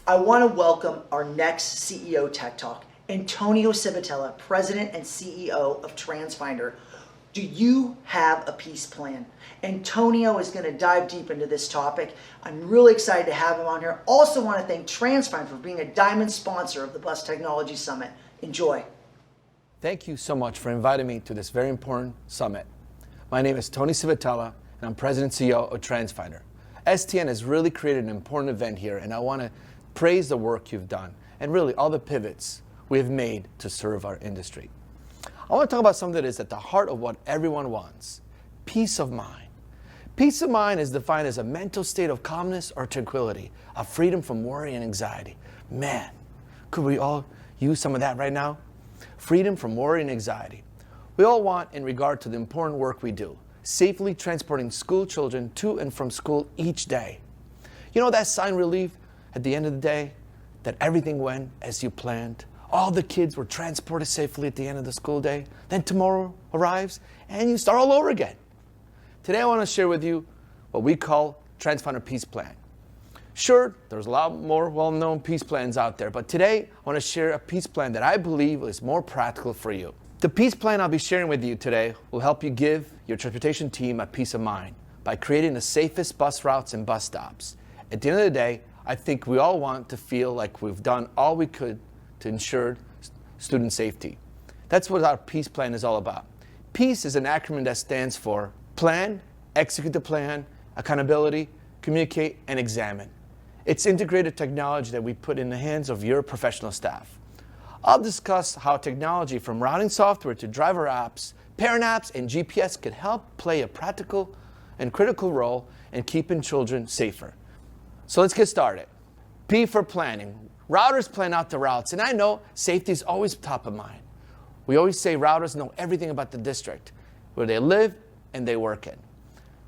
I want to welcome our next CEO Tech Talk, Antonio Civitella, President and CEO of Transfinder. Do you have a peace plan? Antonio is going to dive deep into this topic. I'm really excited to have him on here. Also want to thank Transfinder for being a diamond sponsor of the Bus Technology Summit. Enjoy. Thank you so much for inviting me to this very important summit. My name is Tony Civitella, and I'm President and CEO of Transfinder. STN has really created an important event here, and I want to praise the work you've done and really all the pivots we have made to serve our industry. I want to talk about something that is at the heart of what everyone wants: peace of mind. Peace of mind is defined as a mental state of calmness or tranquility, a freedom from worry and anxiety. Man, could we all use some of that right now? Freedom from worry and anxiety. We all want in regard to the important work we do, safely transporting school children to and from school each day. You know that sign relief at the end of the day, that everything went as you planned? All the kids were transported safely at the end of the school day. Then tomorrow arrives and you start all over again. Today I want to share with you what we call Transfinder Peace Plan. Sure, there's a lot more well-known peace plans out there, but today I want to share a peace plan that I believe is more practical for you. The peace plan I'll be sharing with you today will help you give your transportation team a peace of mind by creating the safest bus routes and bus stops. At the end of the day, I think we all want to feel like we've done all we could to ensure student safety. That's what our peace plan is all about. PEACE is an acronym that stands for plan, execute the plan, accountability, communicate, and examine. It's integrated technology that we put in the hands of your professional staff. I'll discuss how technology from routing software to driver apps, parent apps, and GPS can help play a practical and critical role in keeping children safer. So let's get started. P for planning. Routers plan out the routes, and I know safety is always top of mind. We always say routers know everything about the district, where they live and they work in.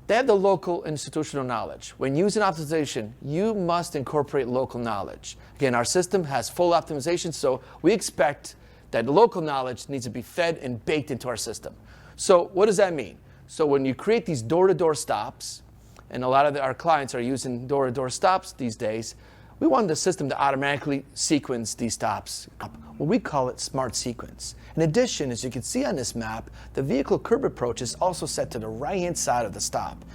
They have the local institutional knowledge. When using optimization, you must incorporate local knowledge. Again, our system has full optimization, so we expect that local knowledge needs to be fed and baked into our system. So what does that mean? So when you create these door-to-door stops, and a lot of our clients are using door-to-door stops these days, we want the system to automatically sequence these stops. Well, we call it smart sequence. In addition, as you can see on this map, the vehicle curb approach is also set to the right-hand side of the stop.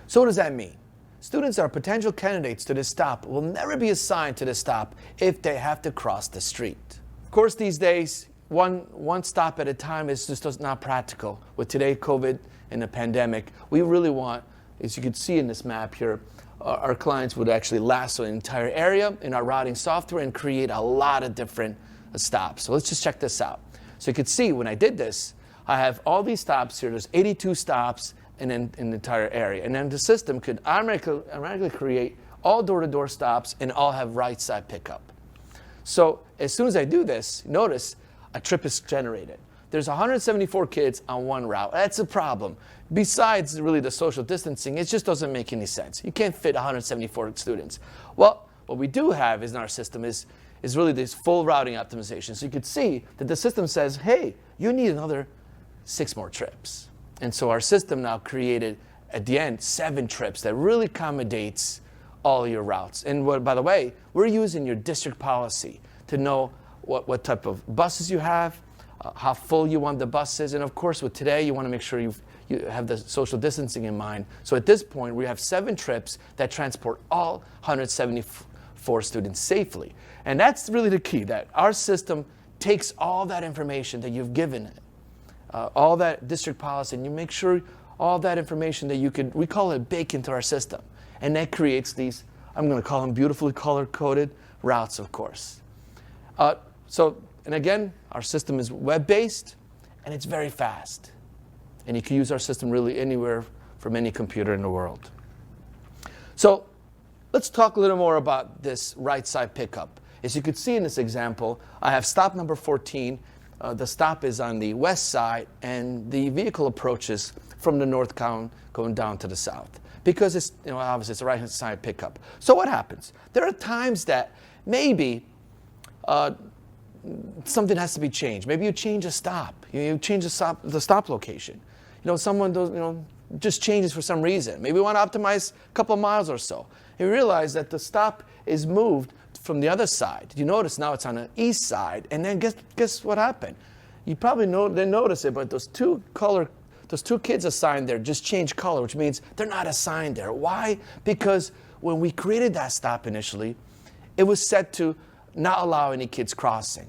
So what does that mean? Students that are potential candidates to this stop will never be assigned to this stop if they have to cross the street. Of course, these days, one stop at a time is just not practical. With today, COVID and the pandemic, we really want, as you can see in this map here, our clients would actually lasso an entire area in our routing software and create a lot of different stops. So let's just check this out. So you can see when I did this, I have all these stops here. There's 82 stops in the entire area. And then the system could automatically create all door-to-door stops and all have right side pickup. So as soon as I do this, notice a trip is generated. There's 174 kids on one route. That's a problem. Besides really the social distancing, it just doesn't make any sense. You can't fit 174 students. Well, what we do have in our system is really this full routing optimization. So you could see that the system says, hey, you need another 6 more trips. And so our system now created, at the end, 7 trips that really accommodates all your routes. And by the way, we're using your district policy to know what type of buses you have, how full you want the buses, and of course with today you want to make sure you have the social distancing in mind. So at this point we have 7 trips that transport all 174 students safely. And that's really the key, that our system takes all that information that you've given it, all that district policy, and you make sure all that information that we call it bake into our system. And that creates these, I'm going to call them beautifully color-coded routes, of course. And again, our system is web-based, and it's very fast. And you can use our system really anywhere from any computer in the world. So let's talk a little more about this right side pickup. As you can see in this example, I have stop number 14. The stop is on the west side, and the vehicle approaches from the north going down to the south. Because it's, obviously it's a right side pickup. So what happens? There are times that maybe something has to be changed. Maybe you change a stop. You change the stop location. Someone does, just changes for some reason. Maybe we want to optimize a couple of miles or so. And you realize that the stop is moved from the other side. You notice now it's on the east side, and then guess what happened? You probably didn't notice it, but those two kids assigned there just changed color, which means they're not assigned there. Why? Because when we created that stop initially, it was set to not allow any kids crossing.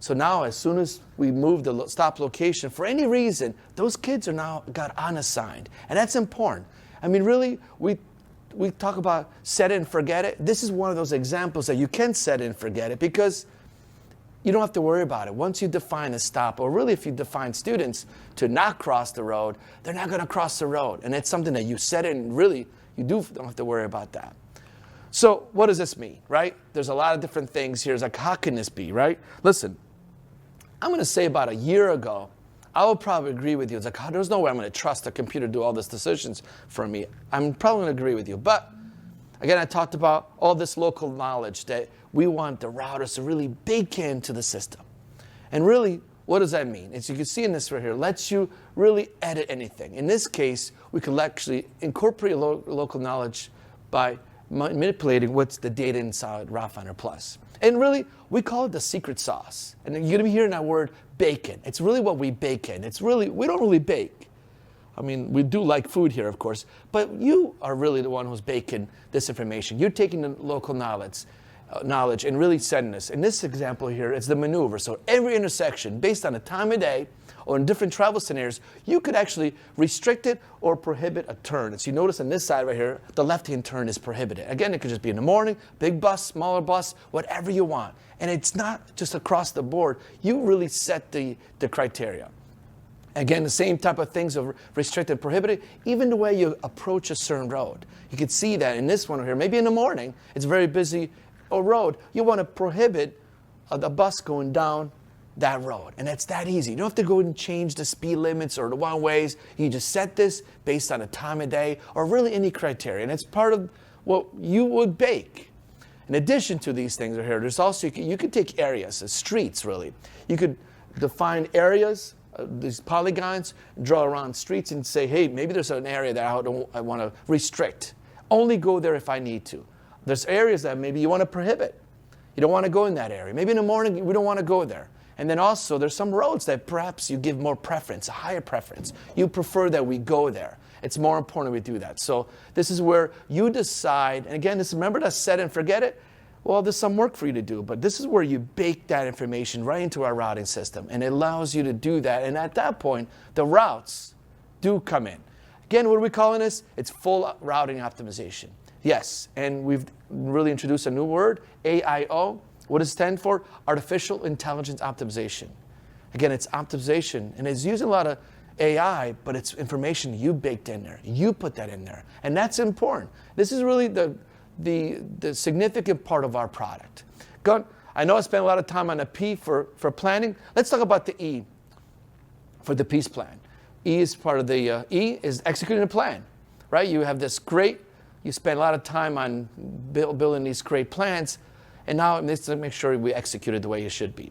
So now as soon as we move the stop location, for any reason, those kids are now got unassigned. And that's important. I mean, really, we talk about set it and forget it. This is one of those examples that you can set it and forget it because you don't have to worry about it. Once you define a stop, or really if you define students to not cross the road, they're not going to cross the road. And it's something that you set it and really you don't have to worry about that. So what does this mean, right? There's a lot of different things here. It's like, how can this be, right? Listen, I'm going to say about a year ago, I will probably agree with you. It's like, oh, there's no way I'm going to trust a computer to do all these decisions for me. I'm probably going to agree with you. But again, I talked about all this local knowledge that we want the routers to really bake into the system. And really, what does that mean? As you can see in this right here, lets you really edit anything. In this case, we could actually incorporate local knowledge by manipulating what's the data inside RouteFinder Plus. And really, we call it the secret sauce. And you're going to be hearing that word bacon. It's really what we bake in. It's really, we don't really bake. I mean, we do like food here, of course, but you are really the one who's baking this information. You're taking the local knowledge and really setting this. In this example here, it's the maneuver. So every intersection, based on the time of day or in different travel scenarios, you could actually restrict it or prohibit a turn. As you notice on this side right here, the left-hand turn is prohibited. Again, it could just be in the morning, big bus, smaller bus, whatever you want. And it's not just across the board. You really set the criteria. Again, the same type of things of restricted, prohibited, even the way you approach a certain road. You can see that in this one here. Maybe in the morning, it's a very busy road. You want to prohibit the bus going down that road. And it's that easy. You don't have to go and change the speed limits or the one-ways. You just set this based on the time of day or really any criteria. And it's part of what you would bake. In addition to these things right here, there's also, you could take areas, streets really. You could define areas, these polygons, draw around streets and say, hey, maybe there's an area that I want to restrict. Only go there if I need to. There's areas that maybe you want to prohibit. You don't want to go in that area. Maybe in the morning, we don't want to go there. And then also, there's some roads that perhaps you give more preference, a higher preference. You prefer that we go there. It's more important we do that. So this is where you decide, and again, remember to set and forget it? Well, there's some work for you to do, but this is where you bake that information right into our routing system, and it allows you to do that. And at that point, the routes do come in. Again, what are we calling this? It's full routing optimization. Yes, and we've really introduced a new word, AIO. What does it stand for? Artificial Intelligence Optimization. Again, it's optimization, and it's using a lot of AI, but it's information you baked in there. You put that in there, and that's important. This is really the significant part of our product. I know I spent a lot of time on the P for planning. Let's talk about the E for the peace plan. E is part of the E is executing a plan, right? You have this great, you spend a lot of time on building these great plans, and now it needs to make sure we execute it the way it should be.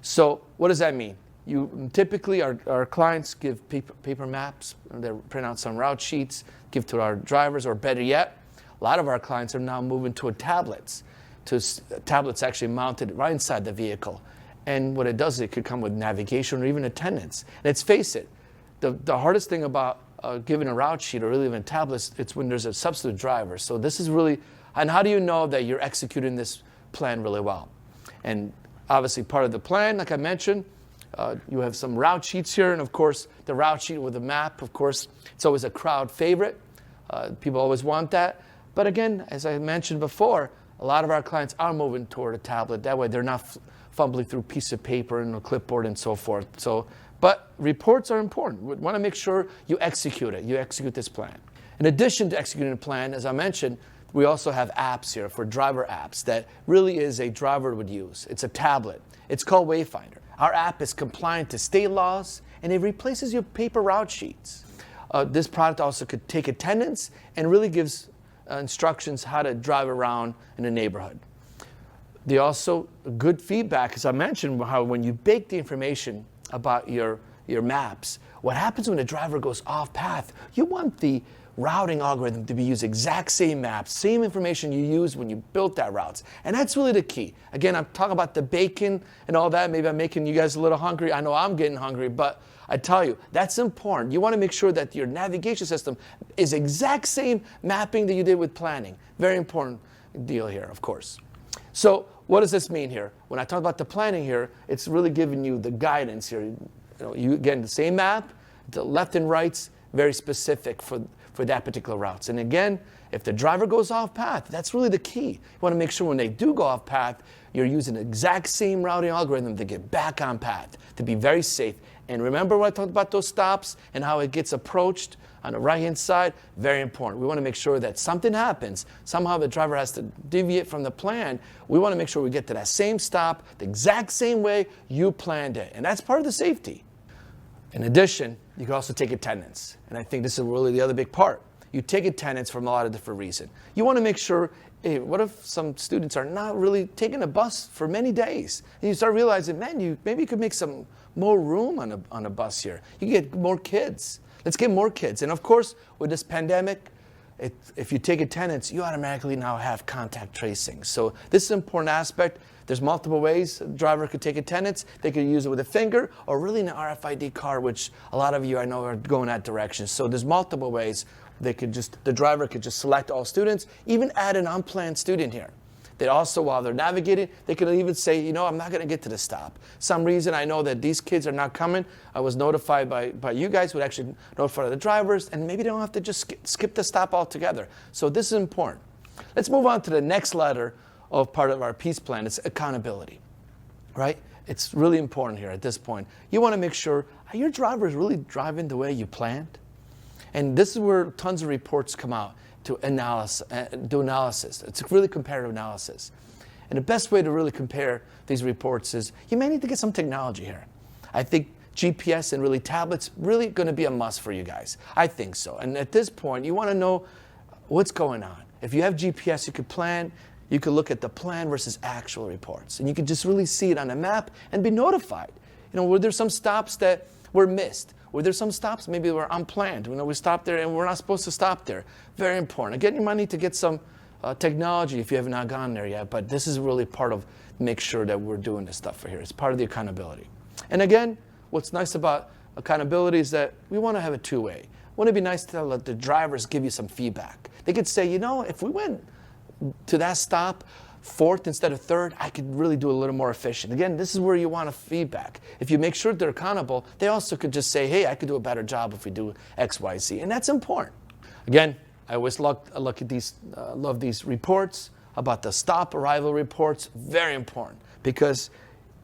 So what does that mean? You typically, our clients give paper maps, they print out some route sheets, give to our drivers, or better yet, a lot of our clients are now moving to tablets actually mounted right inside the vehicle. And what it does is it could come with navigation or even attendance. And let's face it, the hardest thing about giving a route sheet or really even tablets, it's when there's a substitute driver. So this is really, and how do you know that you're executing this plan really well? And obviously part of the plan, like I mentioned, you have some route sheets here, and of course the route sheet with a map, of course, it's always a crowd favorite. People always want that. But again, as I mentioned before, a lot of our clients are moving toward a tablet. That way they're not fumbling through a piece of paper and a clipboard and so forth. But reports are important. We want to make sure you execute it. You execute this plan. In addition to executing the plan, as I mentioned, we also have apps here for driver apps that really is a driver would use. It's a tablet. It's called Wayfinder. Our app is compliant to state laws, and it replaces your paper route sheets. This product also could take attendance and really gives instructions how to drive around in a neighborhood. They also, good feedback, as I mentioned, how when you bake the information about your maps, what happens when the driver goes off path, you want the routing algorithm to be used exact same maps, same information you used when you built that routes. And that's really the key. Again, I'm talking about the bacon and all that. Maybe I'm making you guys a little hungry. I know I'm getting hungry, but I tell you, that's important. You want to make sure that your navigation system is exact same mapping that you did with planning. Very important deal here, of course. So what does this mean here? When I talk about the planning here, it's really giving you the guidance here. You again, the same map, the left and rights, very specific for that particular routes. And again, if the driver goes off path, that's really the key. You want to make sure when they do go off path, you're using the exact same routing algorithm to get back on path, to be very safe. And remember what I talked about those stops and how it gets approached on the right-hand side? Very important. We want to make sure that something happens. Somehow the driver has to deviate from the plan. We want to make sure we get to that same stop the exact same way you planned it. And that's part of the safety. In addition, you can also take attendance. And I think this is really the other big part. You take attendance from a lot of different reasons. You want to make sure, hey, what if some students are not really taking a bus for many days? And you start realizing, man, maybe you could make some more room on a bus here. You get more kids. Let's get more kids. And of course, with this pandemic, if you take attendance, you automatically now have contact tracing. So this is an important aspect. There's multiple ways a driver could take attendance. They could use it with a finger or really an RFID card, which a lot of you I know are going that direction. So there's multiple ways the driver could just select all students, even add an unplanned student here. They also, while they're navigating, they could even say, you know, I'm not going to get to the stop. Some reason I know that these kids are not coming. I was notified by you guys, would actually notify the drivers, and maybe they don't have to just skip the stop altogether. So this is important. Let's move on to the next letter of part of our peace plan. It's accountability, right? It's really important here at this point. You want to make sure, are your drivers really driving the way you planned? And this is where tons of reports come out to do analysis. It's really comparative analysis. And the best way to really compare these reports is you may need to get some technology here. I think GPS and really tablets really going to be a must for you guys. I think so. And at this point, you want to know what's going on. If you have GPS, you could plan. You could look at the plan versus actual reports. And you could just really see it on a map and be notified. You know, were there some stops that were missed? Were there some stops maybe were unplanned? You know, we stopped there and we're not supposed to stop there. Very important. Again, you might need to get some technology if you have not gone there yet, but this is really part of make sure that we're doing this stuff for here. It's part of the accountability. And again, what's nice about accountability is that we want to have a two-way. Wouldn't it be nice to let the drivers give you some feedback? They could say, you know, if we went to that stop fourth instead of third, I could really do a little more efficient. Again, this is where you want a feedback. If you make sure they're accountable, they also could just say, hey, I could do a better job if we do X, Y, Z. And that's important. Again, I always look at these, love these reports about the stop arrival reports. Very important because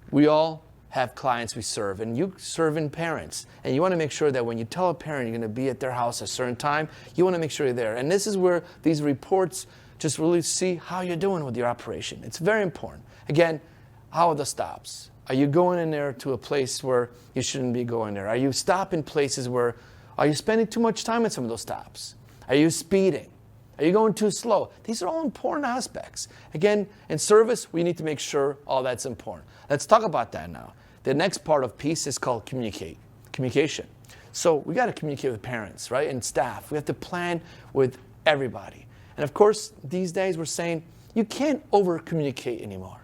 we all have clients we serve, and you serving parents. And you want to make sure that when you tell a parent you're going to be at their house at a certain time, you want to make sure you're there. And this is where these reports just really see how you're doing with your operation. It's very important. Again, how are the stops? Are you going in there to a place where you shouldn't be going there? Are you stopping places where, are you spending too much time at some of those stops? Are you speeding? Are you going too slow? These are all important aspects. Again, in service, we need to make sure all that's important. Let's talk about that now. The next part of peace is called communication. So we got to communicate with parents, right, and staff. We have to plan with everybody. And of course, these days we're saying you can't over-communicate anymore.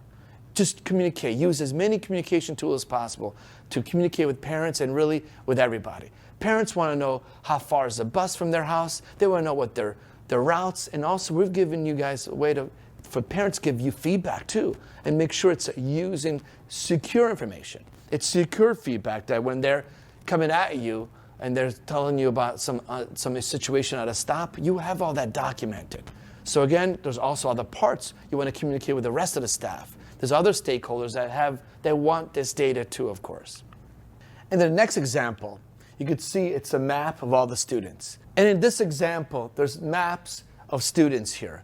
Just communicate. Use as many communication tools as possible to communicate with parents and really with everybody. Parents want to know how far is the bus from their house. They want to know what their routes. And also, we've given you guys a way for parents to give you feedback too and make sure it's using secure information. It's secure feedback that when they're coming at you and they're telling you about some situation at a stop, you have all that documented. So again, there's also other parts you want to communicate with the rest of the staff. There's other stakeholders that want this data too, of course. And the next example, you could see it's a map of all the students. And in this example, there's maps of students here.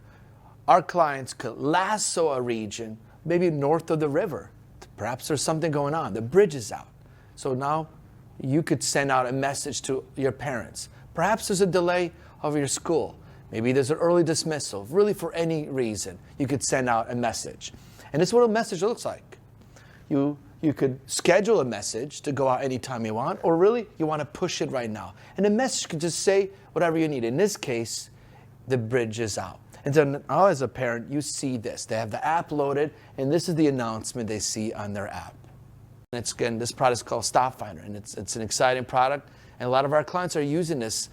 Our clients could lasso a region, maybe north of the river. Perhaps there's something going on. The bridge is out. So now you could send out a message to your parents. Perhaps there's a delay of your school. Maybe there's an early dismissal. Really, for any reason, you could send out a message. And this is what a message looks like. You you could schedule a message to go out anytime you want, or really you want to push it right now. And the message could just say whatever you need. In this case, the bridge is out. And so now as a parent, you see this. They have the app loaded, and this is the announcement they see on their app. And it's, again, this product is called StopFinder, and it's an exciting product. And a lot of our clients are using this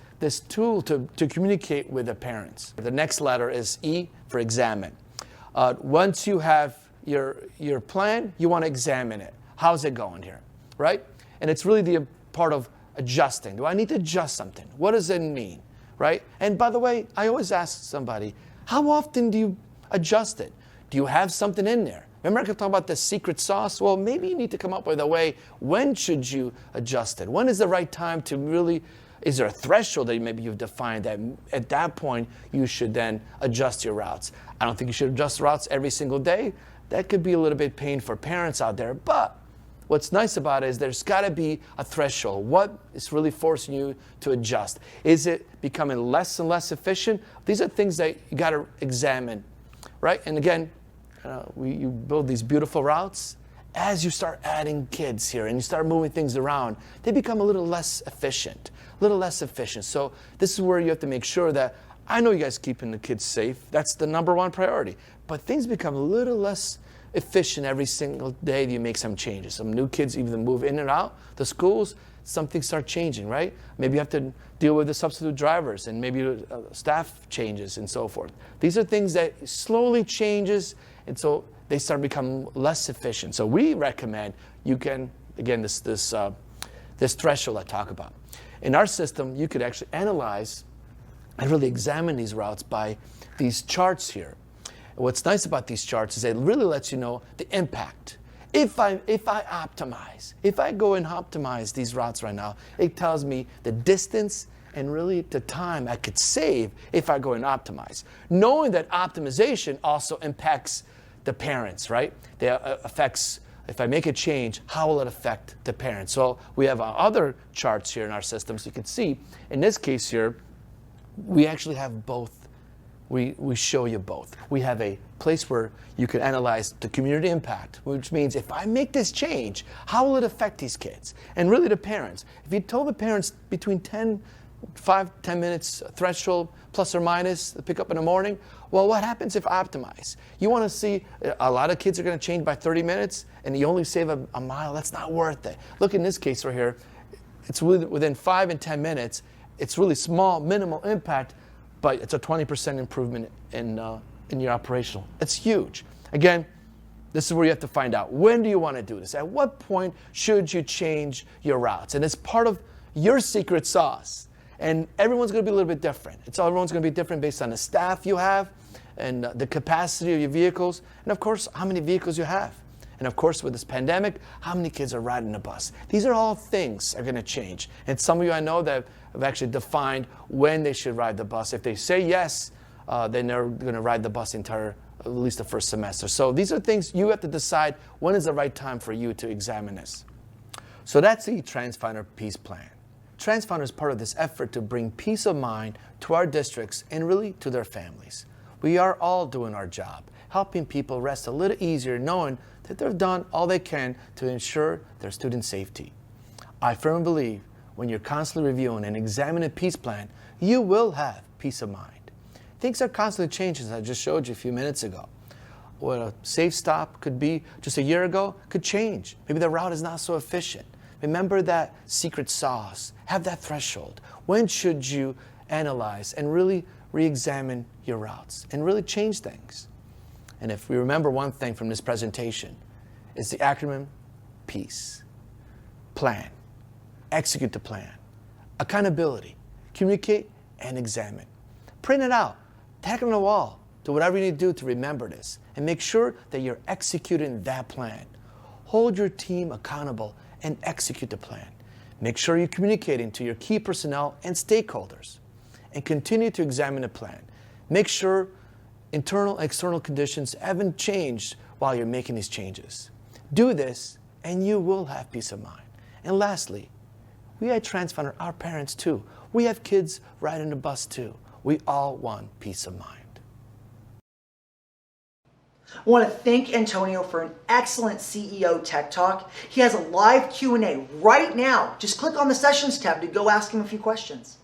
tool to communicate with the parents. The next letter is E for examine. Once you have your plan, you want to examine it. How's it going here, right? And it's really the part of adjusting. Do I need to adjust something? What does it mean, right? And by the way, I always ask somebody, how often do you adjust it? Do you have something in there? Remember I kept talking about the secret sauce? Well, maybe you need to come up with a way, when should you adjust it? When is the right time to really, is there a threshold that maybe you've defined that at that point you should then adjust your routes? I don't think you should adjust routes every single day. That could be a little bit pain for parents out there, but what's nice about it is there's got to be a threshold. What is really forcing you to adjust? Is it becoming less and less efficient? These are things that you got to examine, right? And again, you build these beautiful routes. As you start adding kids here and you start moving things around, they become a little less efficient, So this is where you have to make sure that, I know you guys keeping the kids safe. That's the number one priority. But things become a little less efficient every single day that you make some changes. Some new kids even move in and out the schools, some things start changing, right? Maybe you have to deal with the substitute drivers and maybe staff changes and so forth. These are things that slowly changes, and so they start becoming less efficient. So we recommend you can, again, this threshold I talk about. In our system, you could actually analyze and really examine these routes by these charts here. What's nice about these charts is it really lets you know the impact. If I optimize, if I go and optimize these routes right now, it tells me the distance and really the time I could save if I go and optimize. Knowing that optimization also impacts the parents, right? It affects, if I make a change, how will it affect the parents? So we have other charts here in our system, so you can see, in this case here, we actually have both. We show you both. We have a place where you can analyze the community impact, which means if I make this change, how will it affect these kids? And really the parents. If you told the parents between 10 minutes threshold, plus or minus, the pick up in the morning, well, what happens if I optimize? You want to see a lot of kids are going to change by 30 minutes, and you only save a mile. That's not worth it. Look in this case right here. It's within 5 and 10 minutes. It's really small, minimal impact, but it's a 20% improvement in your operational. It's huge. Again, this is where you have to find out, when do you want to do this? At what point should you change your routes? And it's part of your secret sauce. And everyone's going to be a little bit different. Everyone's going to be different based on the staff you have and the capacity of your vehicles, and of course, how many vehicles you have. And of course, with this pandemic, how many kids are riding the bus? These are all things that are going to change. And some of you I know that have actually defined when they should ride the bus. If they say yes, then they're going to ride the bus at least the first semester. So these are things you have to decide when is the right time for you to examine this. So that's the Transfinder Peace Plan. Transfinder is part of this effort to bring peace of mind to our districts and really to their families. We are all doing our job, helping people rest a little easier knowing that they've done all they can to ensure their student safety. I firmly believe when you're constantly reviewing and examining a peace plan, you will have peace of mind. Things are constantly changing, as I just showed you a few minutes ago. What a safe stop could be just a year ago could change. Maybe the route is not so efficient. Remember that secret sauce. Have that threshold. When should you analyze and really re-examine your routes and really change things? And if we remember one thing from this presentation, it's the acronym PEACE. Plan. Execute the plan. Accountability. Communicate and examine. Print it out. Tag it on the wall. Do whatever you need to do to remember this. And make sure that you're executing that plan. Hold your team accountable and execute the plan. Make sure you're communicating to your key personnel and stakeholders. And continue to examine the plan. Make sure internal and external conditions haven't changed while you're making these changes. Do this and you will have peace of mind. And lastly, we at Transfinder are parents too. We have kids riding the bus too. We all want peace of mind. I want to thank Antonio for an excellent CEO Tech Talk. He has a live Q&A right now. Just click on the Sessions tab to go ask him a few questions.